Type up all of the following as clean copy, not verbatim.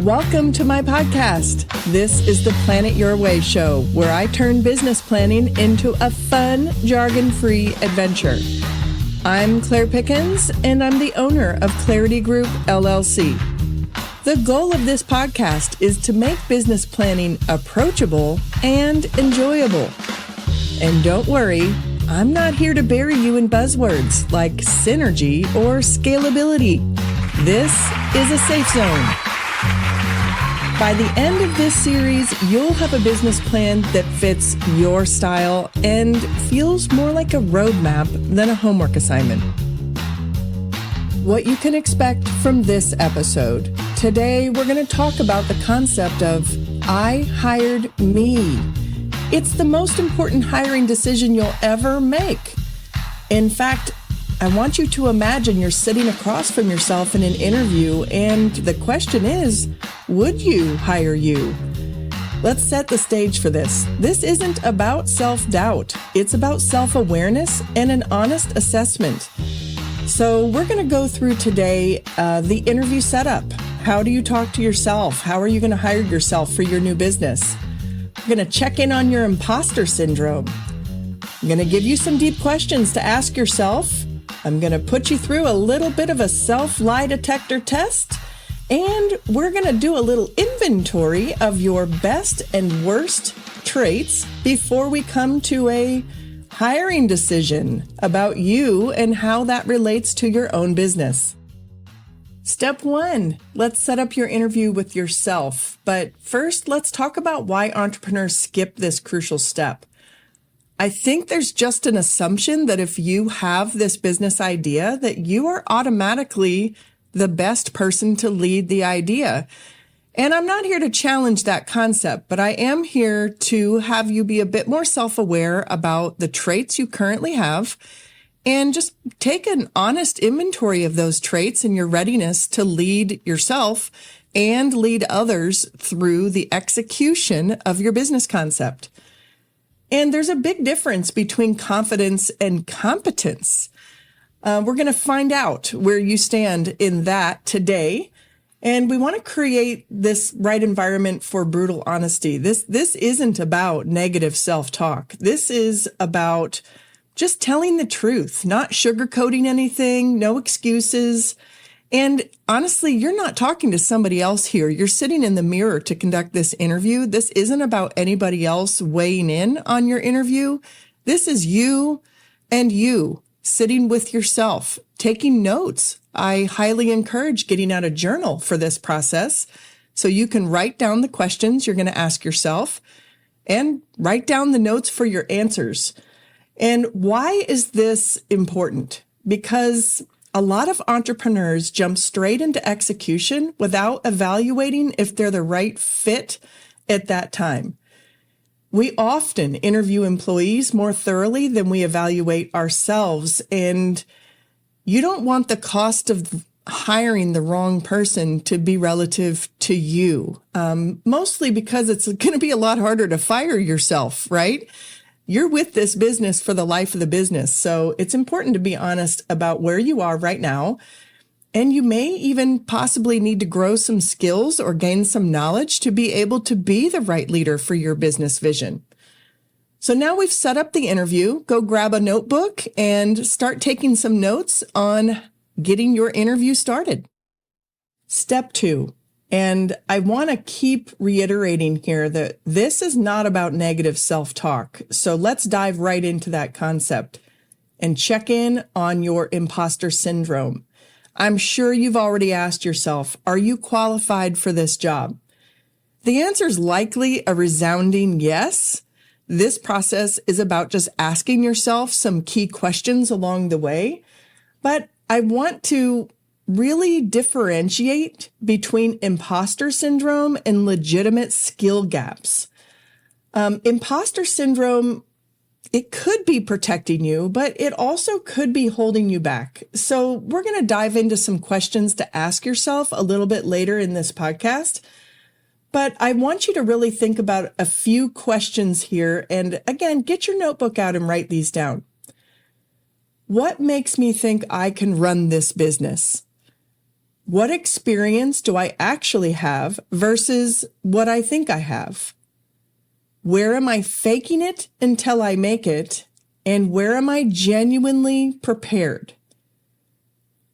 Welcome to my podcast. This is the Plan It Your Way show, where I turn business planning into a fun, jargon-free adventure. I'm Claire Pickens, and I'm the owner of Clarity Group, LLC. The goal of this podcast is to make business planning approachable and enjoyable. And don't worry, I'm not here to bury you in buzzwords like synergy or scalability. This is a safe zone. By the end of this series, you'll have a business plan that fits your style and feels more like a roadmap than a homework assignment. What you can expect from this episode. Today, we're going to talk about the concept of I hired me. It's the most important hiring decision you'll ever make. In fact, I want you to imagine you're sitting across from yourself in an interview, and the question is, would you hire you? Let's set the stage for this. This isn't about self-doubt. It's about self-awareness and an honest assessment. So we're going to go through today the interview setup. How do you talk to yourself? How are you going to hire yourself for your new business? We're going to check in on your imposter syndrome. I'm going to give you some deep questions to ask yourself. I'm going to put you through a little bit of a self-lie detector test, and we're going to do a little inventory of your best and worst traits before we come to a hiring decision about you and how that relates to your own business. Step 1, let's set up your interview with yourself. But first, let's talk about why entrepreneurs skip this crucial step. I think there's just an assumption that if you have this business idea, that you are automatically the best person to lead the idea. And I'm not here to challenge that concept, but I am here to have you be a bit more self-aware about the traits you currently have and just take an honest inventory of those traits and your readiness to lead yourself and lead others through the execution of your business concept. And there's a big difference between confidence and competence. We're going to find out where you stand in that today. And we want to create this right environment for brutal honesty. This isn't about negative self-talk. This is about just telling the truth, not sugarcoating anything, no excuses. And honestly, you're not talking to somebody else here. You're sitting in the mirror to conduct this interview. This isn't about anybody else weighing in on your interview. This is you and you sitting with yourself, taking notes. I highly encourage getting out a journal for this process so you can write down the questions you're going to ask yourself and write down the notes for your answers. And why is this important? Because a lot of entrepreneurs jump straight into execution without evaluating if they're the right fit at that time. We often interview employees more thoroughly than we evaluate ourselves, and you don't want the cost of hiring the wrong person to be relative to you, mostly because it's going to be a lot harder to fire yourself, right? You're with this business for the life of the business. So it's important to be honest about where you are right now. And you may even possibly need to grow some skills or gain some knowledge to be able to be the right leader for your business vision. So now we've set up the interview. Go grab a notebook and start taking some notes on getting your interview started. Step 2. And I want to keep reiterating here that this is not about negative self-talk. So let's dive right into that concept and check in on your imposter syndrome. I'm sure you've already asked yourself, are you qualified for this job? The answer is likely a resounding yes. This process is about just asking yourself some key questions along the way. But I want to really differentiate between imposter syndrome and legitimate skill gaps. Imposter syndrome, it could be protecting you, but it also could be holding you back. So we're going to dive into some questions to ask yourself a little bit later in this podcast. But I want you to really think about a few questions here. And again, get your notebook out and write these down. What makes me think I can run this business? What experience do I actually have versus what I think I have? Where am I faking it until I make it? And where am I genuinely prepared?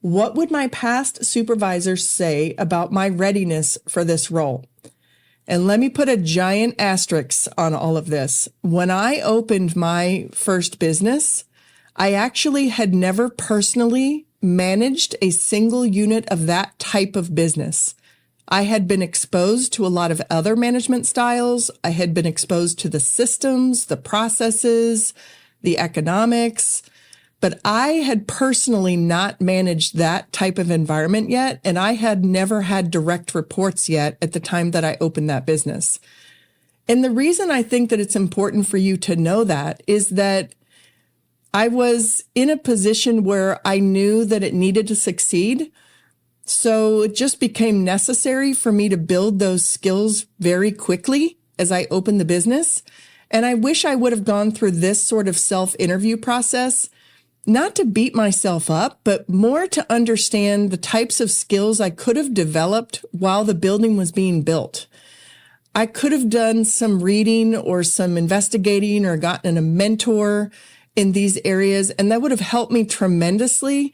What would my past supervisors say about my readiness for this role? And let me put a giant asterisk on all of this. When I opened my first business, I actually had never personally managed a single unit of that type of business. I had been exposed to a lot of other management styles. I had been exposed to the systems, the processes, the economics, but I had personally not managed that type of environment yet, and I had never had direct reports yet at the time that I opened that business. And the reason I think that it's important for you to know that is that I was in a position where I knew that it needed to succeed. So it just became necessary for me to build those skills very quickly as I opened the business. And I wish I would have gone through this sort of self-interview process, not to beat myself up, but more to understand the types of skills I could have developed while the building was being built. I could have done some reading or some investigating or gotten a mentor in these areas, and that would have helped me tremendously.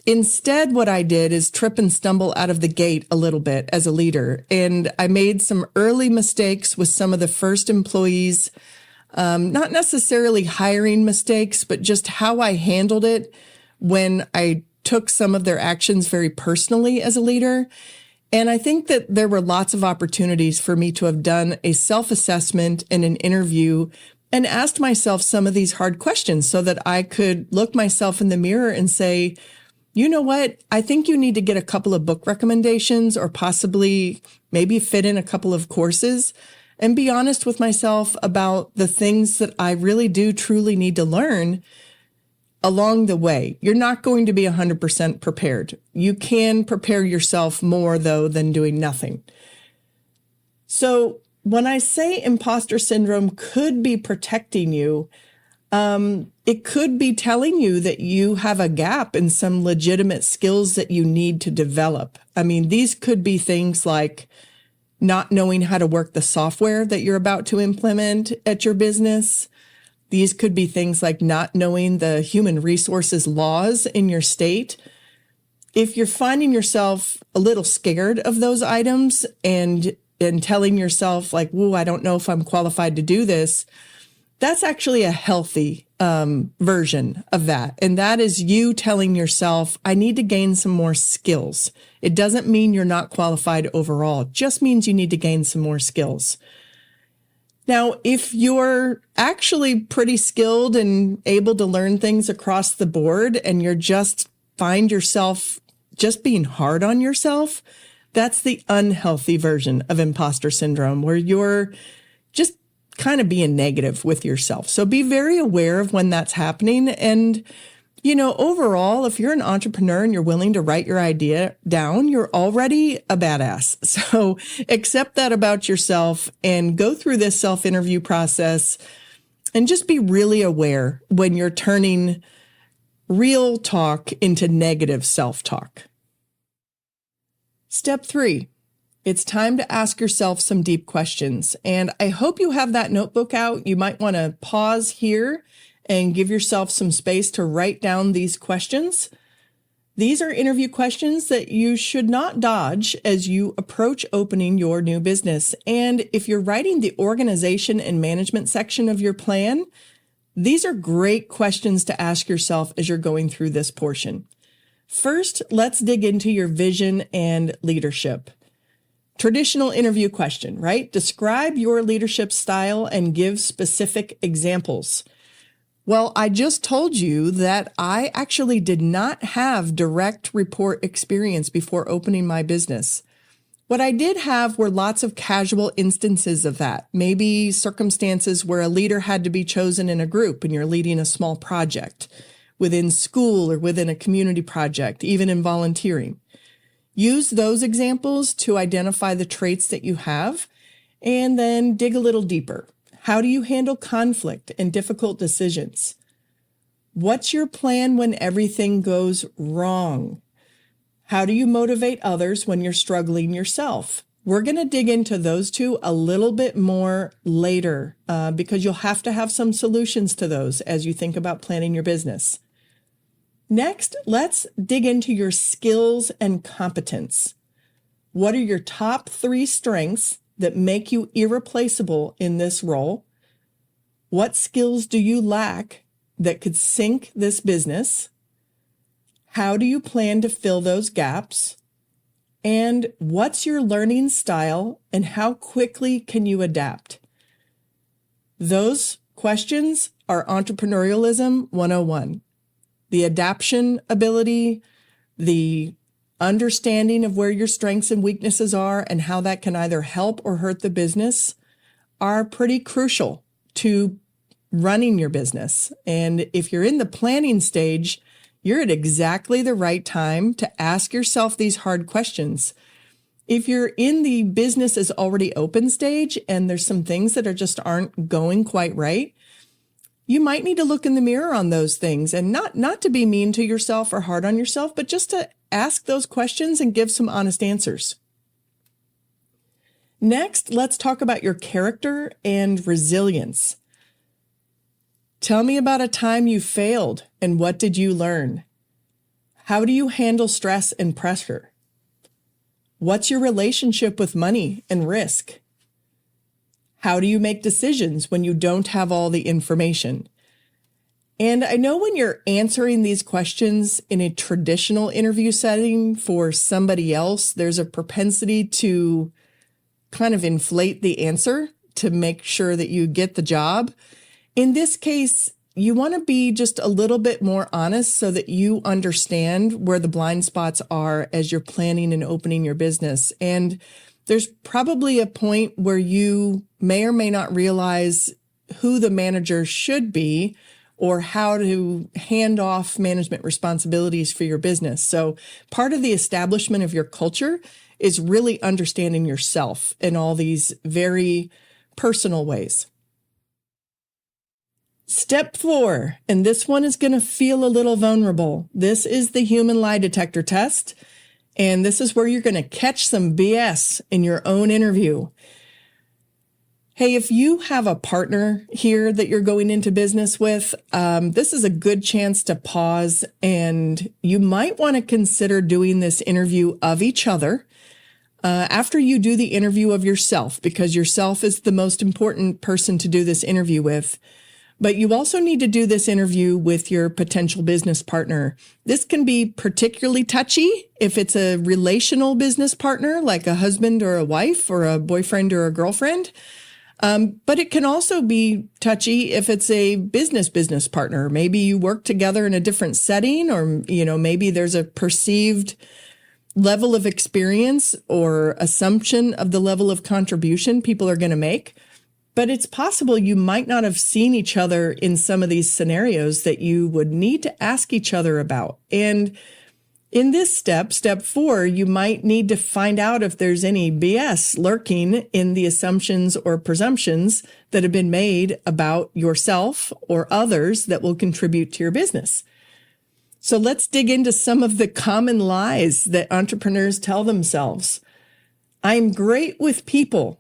Instead, what I did is trip and stumble out of the gate a little bit as a leader. And I made some early mistakes with some of the first employees, not necessarily hiring mistakes, but just how I handled it when I took some of their actions very personally as a leader. And I think that there were lots of opportunities for me to have done a self-assessment and an interview and asked myself some of these hard questions so that I could look myself in the mirror and say, you know what? I think you need to get a couple of book recommendations or possibly maybe fit in a couple of courses and be honest with myself about the things that I really do truly need to learn along the way. You're not going to be 100% prepared. You can prepare yourself more, though, than doing nothing. So when I say imposter syndrome could be protecting you, it could be telling you that you have a gap in some legitimate skills that you need to develop. I mean, these could be things like not knowing how to work the software that you're about to implement at your business. These could be things like not knowing the human resources laws in your state. If you're finding yourself a little scared of those items and telling yourself like, "Whoa, I don't know if I'm qualified to do this," that's actually a healthy version of that. And that is you telling yourself, I need to gain some more skills. It doesn't mean you're not qualified overall. It just means you need to gain some more skills. Now, if you're actually pretty skilled and able to learn things across the board and you're just find yourself just being hard on yourself, that's the unhealthy version of imposter syndrome, where you're just kind of being negative with yourself. So be very aware of when that's happening. And, you know, overall, if you're an entrepreneur and you're willing to write your idea down, you're already a badass. So accept that about yourself and go through this self-interview process and just be really aware when you're turning real talk into negative self-talk. Step 3. It's time to ask yourself some deep questions. And I hope you have that notebook out. You might want to pause here and give yourself some space to write down these questions. These are interview questions that you should not dodge as you approach opening your new business. And if you're writing the organization and management section of your plan, these are great questions to ask yourself as you're going through this portion. First, let's dig into your vision and leadership. Traditional interview question, right? Describe your leadership style and give specific examples. Well, I just told you that I actually did not have direct report experience before opening my business. What I did have were lots of casual instances of that. Maybe circumstances where a leader had to be chosen in a group and you're leading a small project within school or within a community project, even in volunteering. Use those examples to identify the traits that you have and then dig a little deeper. How do you handle conflict and difficult decisions? What's your plan when everything goes wrong? How do you motivate others when you're struggling yourself? We're going to dig into those two a little bit more later because you'll have to have some solutions to those as you think about planning your business. Next, let's dig into your skills and competence. What are your top 3 strengths that make you irreplaceable in this role? What skills do you lack that could sink this business? How do you plan to fill those gaps? And what's your learning style and how quickly can you adapt? Those questions are Entrepreneurialism 101. The adaptation ability, the understanding of where your strengths and weaknesses are and how that can either help or hurt the business are pretty crucial to running your business. And if you're in the planning stage, you're at exactly the right time to ask yourself these hard questions. If you're in the business is already open stage and there's some things that just aren't going quite right, you might need to look in the mirror on those things and not to be mean to yourself or hard on yourself, but just to ask those questions and give some honest answers. Next, let's talk about your character and resilience. Tell me about a time you failed and what did you learn? How do you handle stress and pressure? What's your relationship with money and risk? How do you make decisions when you don't have all the information? And I know when you're answering these questions in a traditional interview setting for somebody else, there's a propensity to kind of inflate the answer to make sure that you get the job. In this case, you want to be just a little bit more honest so that you understand where the blind spots are as you're planning and opening your business. And there's probably a point where you may or may not realize who the manager should be or how to hand off management responsibilities for your business. So part of the establishment of your culture is really understanding yourself in all these very personal ways. Step 4, and this one is going to feel a little vulnerable. This is the human lie detector test, and this is where you're going to catch some BS in your own interview. Hey, if you have a partner here that you're going into business with, this is a good chance to pause, and you might want to consider doing this interview of each other after you do the interview of yourself, because yourself is the most important person to do this interview with. But you also need to do this interview with your potential business partner. This can be particularly touchy if it's a relational business partner, like a husband or a wife or a boyfriend or a girlfriend. But it can also be touchy if it's a business partner. Maybe you work together in a different setting, or, maybe there's a perceived level of experience or assumption of the level of contribution people are going to make. But it's possible you might not have seen each other in some of these scenarios that you would need to ask each other about. And in this step 4, you might need to find out if there's any BS lurking in the assumptions or presumptions that have been made about yourself or others that will contribute to your business. So let's dig into some of the common lies that entrepreneurs tell themselves. I'm great with people,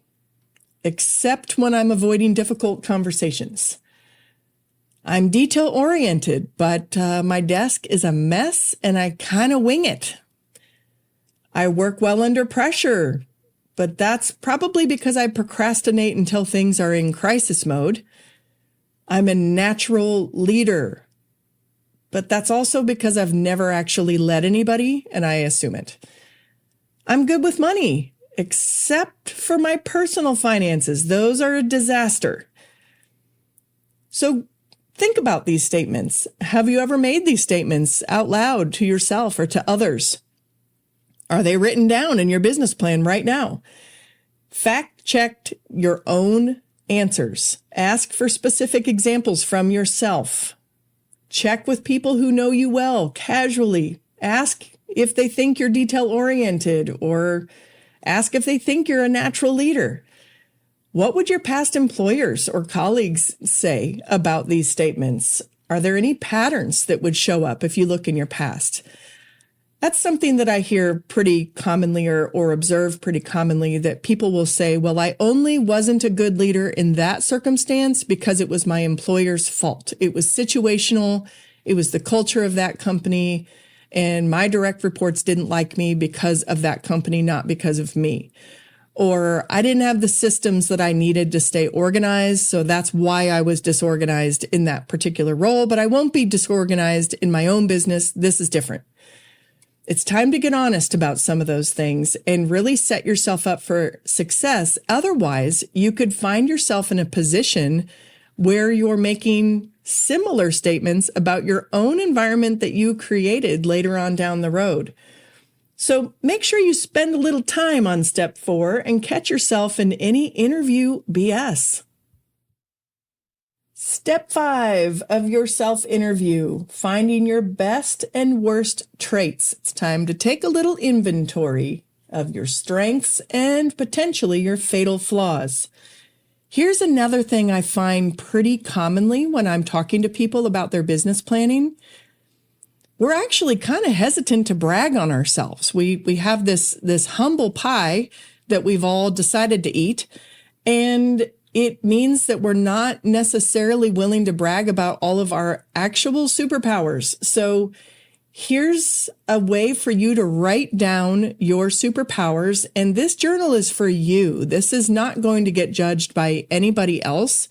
except when I'm avoiding difficult conversations. I'm detail-oriented, but my desk is a mess and I kind of wing it. I work well under pressure, but that's probably because I procrastinate until things are in crisis mode. I'm a natural leader, but that's also because I've never actually led anybody and I assume it. I'm good with money, except for my personal finances. Those are a disaster. So think about these statements. Have you ever made these statements out loud to yourself or to others? Are they written down in your business plan right now? Fact check your own answers. Ask for specific examples from yourself. Check with people who know you well, casually. Ask if they think you're detail-oriented, or ask if they think you're a natural leader. What would your past employers or colleagues say about these statements? Are there any patterns that would show up if you look in your past? That's something that I hear pretty commonly or observe pretty commonly, that people will say, well, I only wasn't a good leader in that circumstance because it was my employer's fault. It was situational. It was the culture of that company. And my direct reports didn't like me because of that company, not because of me. Or I didn't have the systems that I needed to stay organized. So that's why I was disorganized in that particular role, but I won't be disorganized in my own business. This is different. It's time to get honest about some of those things and really set yourself up for success. Otherwise, you could find yourself in a position where you're making similar statements about your own environment that you created later on down the road. So make sure you spend a little time on step 4 and catch yourself in any interview BS. Step 5 of your self-interview, finding your best and worst traits. It's time to take a little inventory of your strengths and potentially your fatal flaws. Here's another thing I find pretty commonly when I'm talking to people about their business planning. We're actually kind of hesitant to brag on ourselves. We have this humble pie that we've all decided to eat, and it means that we're not necessarily willing to brag about all of our actual superpowers. So here's a way for you to write down your superpowers, and this journal is for you. This is not going to get judged by anybody else.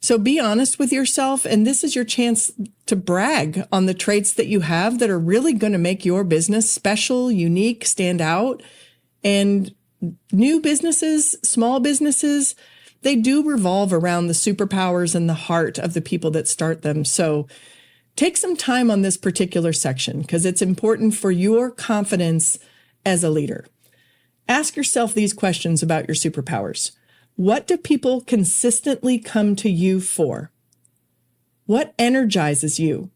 So be honest with yourself, and this is your chance to brag on the traits that you have that are really going to make your business special, unique, stand out. And new businesses, small businesses, they do revolve around the superpowers and the heart of the people that start them. So take some time on this particular section because it's important for your confidence as a leader. Ask yourself these questions about your superpowers. What do people consistently come to you for? What energizes you?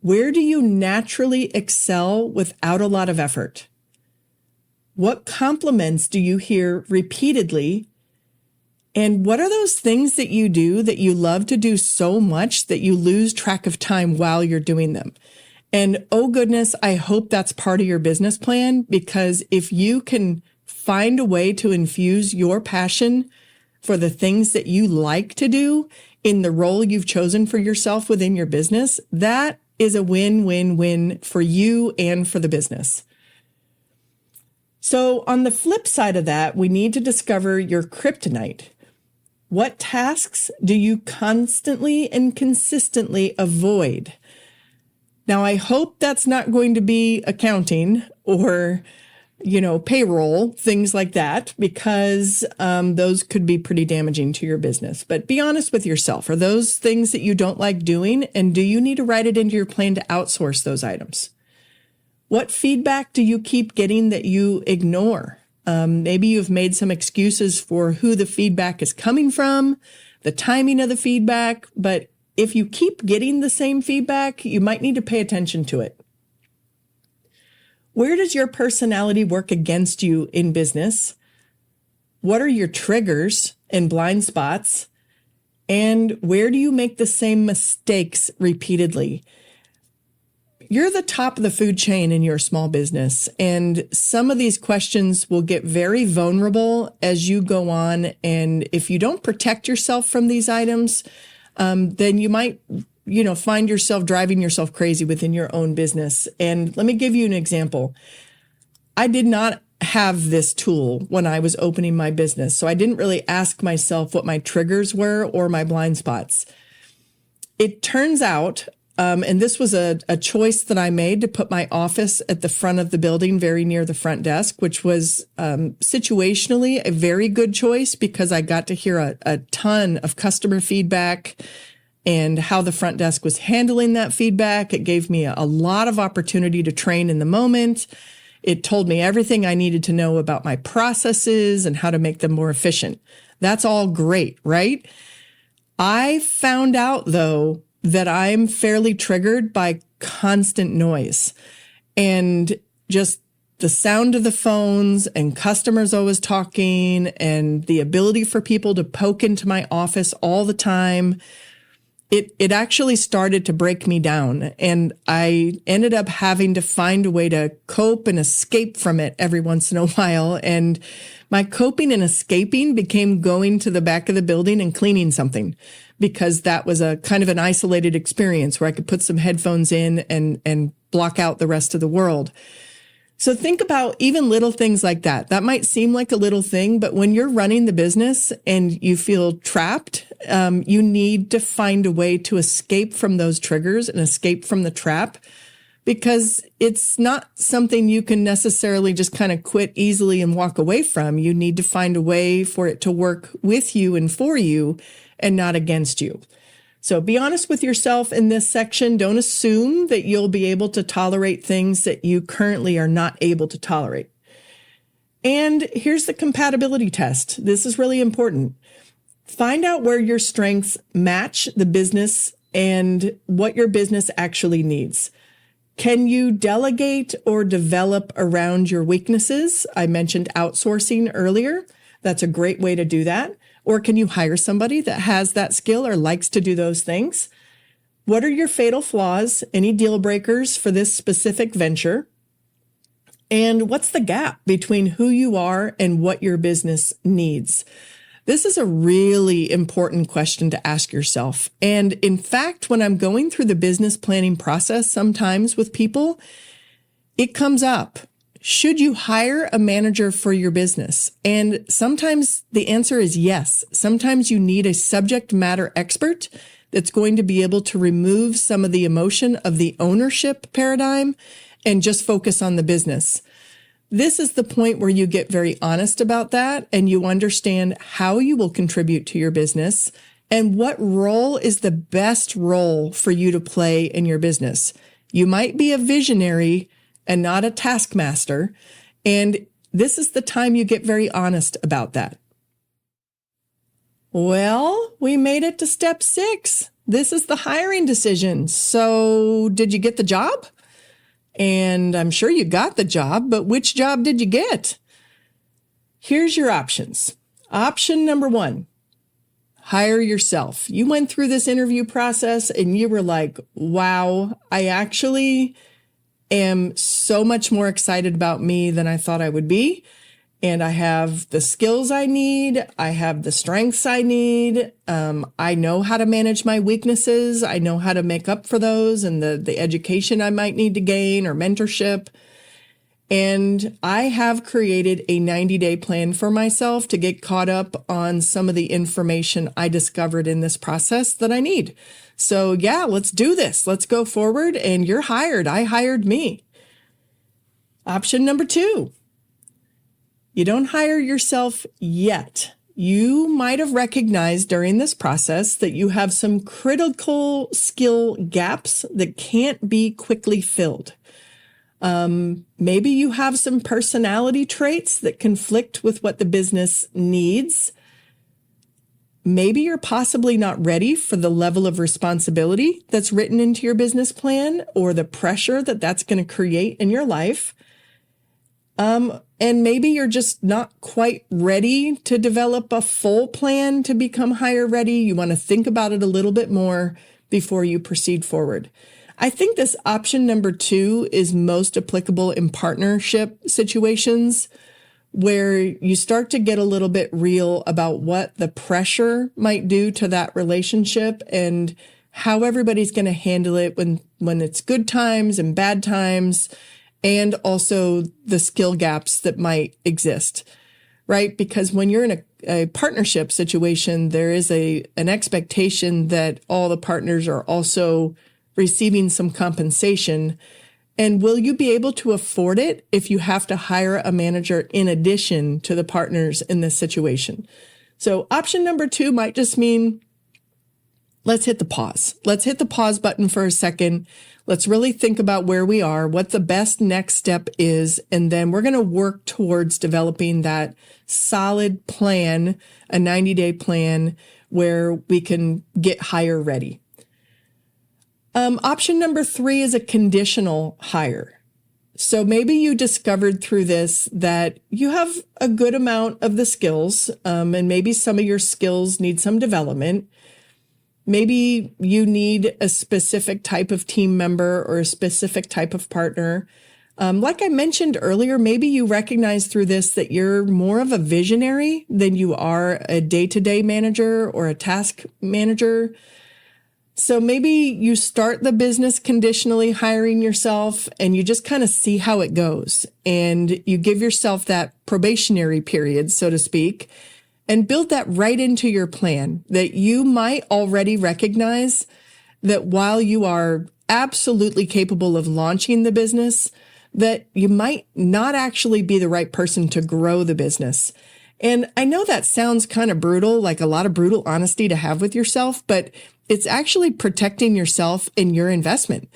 Where do you naturally excel without a lot of effort? What compliments do you hear repeatedly? And what are those things that you do that you love to do so much that you lose track of time while you're doing them? And oh goodness, I hope that's part of your business plan, because if you can find a way to infuse your passion for the things that you like to do in the role you've chosen for yourself within your business, that is a win-win-win for you and for the business. So on the flip side of that, we need to discover your kryptonite. What tasks do you constantly and consistently avoid? Now, I hope that's not going to be accounting or payroll, things like that, because those could be pretty damaging to your business. But be honest with yourself. Are those things that you don't like doing? And do you need to write it into your plan to outsource those items? What feedback do you keep getting that you ignore? Maybe you've made some excuses for who the feedback is coming from, the timing of the feedback. But if you keep getting the same feedback, you might need to pay attention to it. Where does your personality work against you in business? What are your triggers and blind spots? And where do you make the same mistakes repeatedly? You're the top of the food chain in your small business, and some of these questions will get very vulnerable as you go on. And if you don't protect yourself from these items, then you might find yourself driving yourself crazy within your own business. And let me give you an example. I did not have this tool when I was opening my business, so I didn't really ask myself what my triggers were or my blind spots. It turns out, and this was a choice that I made to put my office at the front of the building, very near the front desk, which was situationally a very good choice because I got to hear a ton of customer feedback and how the front desk was handling that feedback. It gave me a lot of opportunity to train in the moment. It told me everything I needed to know about my processes and how to make them more efficient. That's all great, right? I found out, though, that I'm fairly triggered by constant noise and just the sound of the phones and customers always talking and the ability for people to poke into my office all the time. it actually started to break me down, and I ended up having to find a way to cope and escape from it every once in a while. And my coping and escaping became going to the back of the building and cleaning something, because that was a kind of an isolated experience where I could put some headphones in and block out the rest of the world. So think about even little things like that. That might seem like a little thing, but when you're running the business and you feel trapped, you need to find a way to escape from those triggers and escape from the trap, because it's not something you can necessarily just kind of quit easily and walk away from. You need to find a way for it to work with you and for you and not against you. So be honest with yourself in this section. Don't assume that you'll be able to tolerate things that you currently are not able to tolerate. And here's the compatibility test. This is really important. Find out where your strengths match the business and what your business actually needs. Can you delegate or develop around your weaknesses? I mentioned outsourcing earlier. That's a great way to do that. Or can you hire somebody that has that skill or likes to do those things? What are your fatal flaws? Any deal breakers for this specific venture? And what's the gap between who you are and what your business needs? This is a really important question to ask yourself. And in fact, when I'm going through the business planning process, sometimes with people, it comes up. Should you hire a manager for your business? And sometimes the answer is yes. Sometimes you need a subject matter expert that's going to be able to remove some of the emotion of the ownership paradigm and just focus on the business. This is the point where you get very honest about that and you understand how you will contribute to your business and what role is the best role for you to play in your business. You might be a visionary and not a taskmaster. And this is the time you get very honest about that. Well, we made it to step 6. This is the hiring decision. So did you get the job? And I'm sure you got the job, but which job did you get? Here's your options. Option number 1, hire yourself. You went through this interview process and you were like, wow, I actually am so much more excited about me than I thought I would be. And I have the skills I need. I have the strengths I need. I know how to manage my weaknesses. I know how to make up for those and the education I might need to gain or mentorship. And I have created a 90-day plan for myself to get caught up on some of the information I discovered in this process that I need. So yeah, let's do this. Let's go forward. And you're hired. I hired me. Option number 2. You don't hire yourself yet. You might have recognized during this process that you have some critical skill gaps that can't be quickly filled. Maybe you have some personality traits that conflict with what the business needs. Maybe you're possibly not ready for the level of responsibility that's written into your business plan or the pressure that that's going to create in your life. And maybe you're just not quite ready to develop a full plan to become hire ready. You want to think about it a little bit more before you proceed forward. I think this option number 2 is most applicable in partnership situations where you start to get a little bit real about what the pressure might do to that relationship and how everybody's going to handle it when it's good times and bad times, and also the skill gaps that might exist, right? Because when you're in a partnership situation, there is an expectation that all the partners are also receiving some compensation. And will you be able to afford it if you have to hire a manager in addition to the partners in this situation? So option number 2 might just mean, let's hit the pause. Let's hit the pause button for a second. Let's really think about where we are, what the best next step is, and then we're going to work towards developing that solid plan, a 90-day plan where we can get hire ready. Option number 3 is a conditional hire. So maybe you discovered through this that you have a good amount of the skills, and maybe some of your skills need some development. Maybe you need a specific type of team member or a specific type of partner. Like I mentioned earlier, maybe you recognize through this that you're more of a visionary than you are a day-to-day manager or a task manager. So maybe you start the business conditionally hiring yourself and you just kind of see how it goes. And you give yourself that probationary period, so to speak, and build that right into your plan, that you might already recognize that while you are absolutely capable of launching the business, that you might not actually be the right person to grow the business. And I know that sounds kind of brutal, like a lot of brutal honesty to have with yourself, but it's actually protecting yourself and your investment,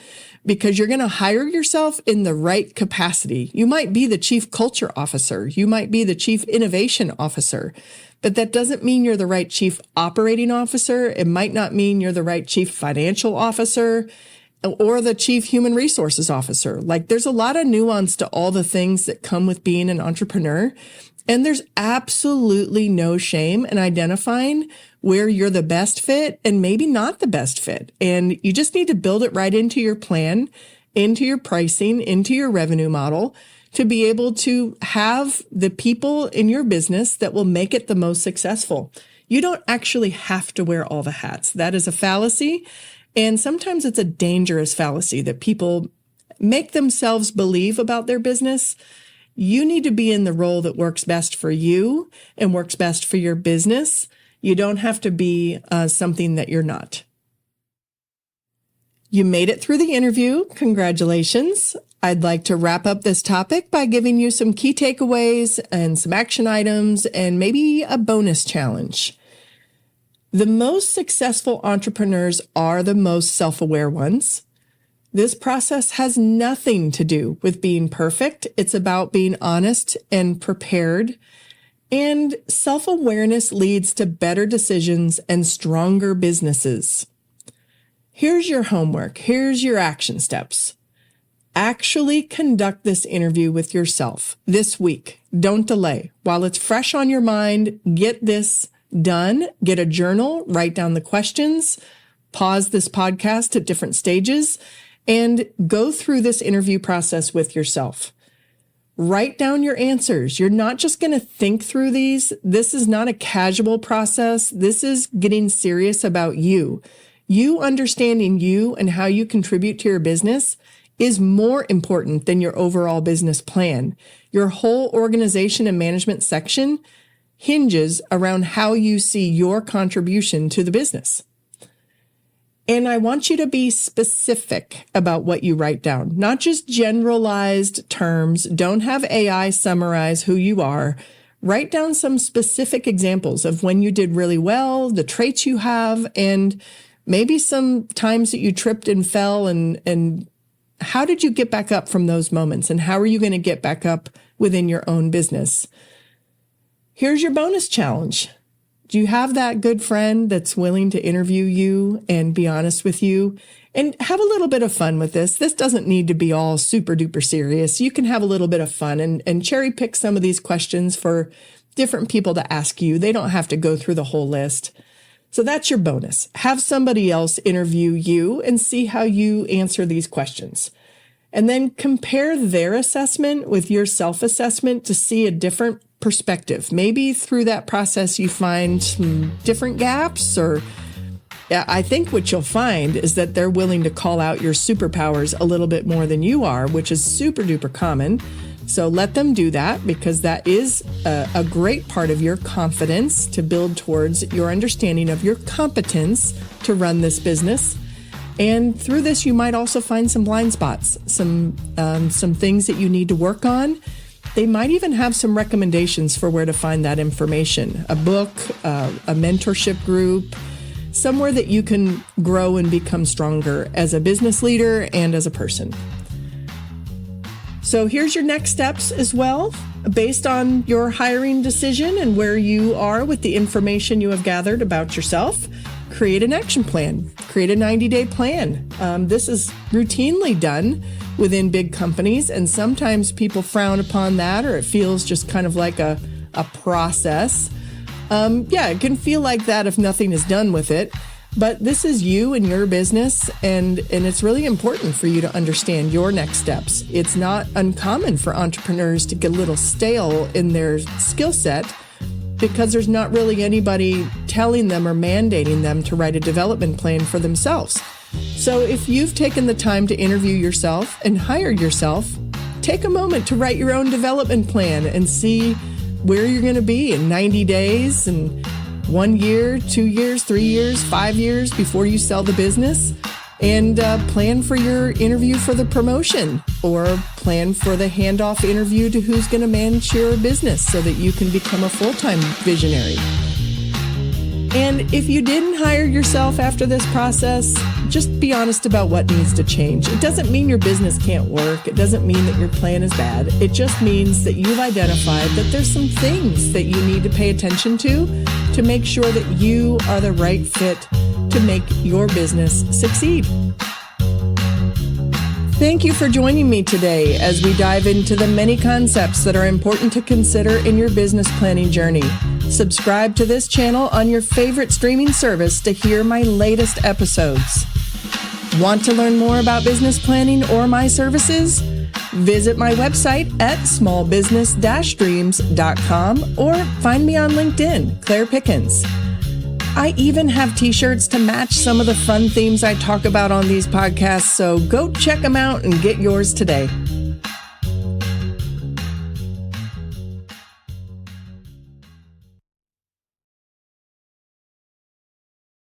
because you're going to hire yourself in the right capacity. You might be the chief culture officer. You might be the chief innovation officer, but that doesn't mean you're the right chief operating officer. It might not mean you're the right chief financial officer or the chief human resources officer. Like, there's a lot of nuance to all the things that come with being an entrepreneur. And there's absolutely no shame in identifying where you're the best fit and maybe not the best fit. And you just need to build it right into your plan, into your pricing, into your revenue model to be able to have the people in your business that will make it the most successful. You don't actually have to wear all the hats. That is a fallacy. And sometimes it's a dangerous fallacy that people make themselves believe about their business. You need to be in the role that works best for you and works best for your business. You don't have to be something that you're not. You made it through the interview. Congratulations. I'd like to wrap up this topic by giving you some key takeaways and some action items and maybe a bonus challenge. The most successful entrepreneurs are the most self-aware ones. This process has nothing to do with being perfect. It's about being honest and prepared. And self-awareness leads to better decisions and stronger businesses. Here's your homework. Here's your action steps. Actually conduct this interview with yourself this week. Don't delay. While it's fresh on your mind, get this done. Get a journal, write down the questions, pause this podcast at different stages, and go through this interview process with yourself. Write down your answers. You're not just going to think through these. This is not a casual process. This is getting serious about you. You understanding you and how you contribute to your business is more important than your overall business plan. Your whole organization and management section hinges around how you see your contribution to the business. And I want you to be specific about what you write down, not just generalized terms. Don't have AI summarize who you are. Write down some specific examples of when you did really well, the traits you have, and maybe some times that you tripped and fell, and how did you get back up from those moments, and how are you going to get back up within your own business? Here's your bonus challenge. Do you have that good friend that's willing to interview you and be honest with you and have a little bit of fun with this? This doesn't need to be all super duper serious. You can have a little bit of fun and cherry pick some of these questions for different people to ask you. They don't have to go through the whole list. So that's your bonus. Have somebody else interview you and see how you answer these questions. And then compare their assessment with your self-assessment to see a different perspective. Maybe through that process, you find some different gaps, or I think what you'll find is that they're willing to call out your superpowers a little bit more than you are, which is super duper common. So let them do that, because that is a great part of your confidence to build towards your understanding of your competence to run this business. And through this, you might also find some blind spots, some things that you need to work on. They might even have some recommendations for where to find that information, a book, a mentorship group, somewhere that you can grow and become stronger as a business leader and as a person. So here's your next steps as well, based on your hiring decision and where you are with the information you have gathered about yourself. Create an action plan, create a 90-day plan. This is routinely done within big companies, and sometimes people frown upon that, or it feels just kind of like a process. It can feel like that if nothing is done with it. But this is you and your business, and it's really important for you to understand your next steps. It's not uncommon for entrepreneurs to get a little stale in their skill set because there's not really anybody telling them or mandating them to write a development plan for themselves. So if you've taken the time to interview yourself and hire yourself, take a moment to write your own development plan and see where you're going to be in 90 days and 1 year, 2 years, 3 years, 5 years before you sell the business, and plan for your interview for the promotion or plan for the handoff interview to who's going to manage your business so that you can become a full-time visionary. And if you didn't hire yourself after this process, just be honest about what needs to change. It doesn't mean your business can't work. It doesn't mean that your plan is bad. It just means that you've identified that there's some things that you need to pay attention to make sure that you are the right fit to make your business succeed. Thank you for joining me today as we dive into the many concepts that are important to consider in your business planning journey. Subscribe to this channel on your favorite streaming service to hear my latest episodes. Want to learn more about business planning or my services? Visit my website at smallbusiness-dreams.com or find me on LinkedIn, Claire Pickens. I even have t-shirts to match some of the fun themes I talk about on these podcasts, so go check them out and get yours today.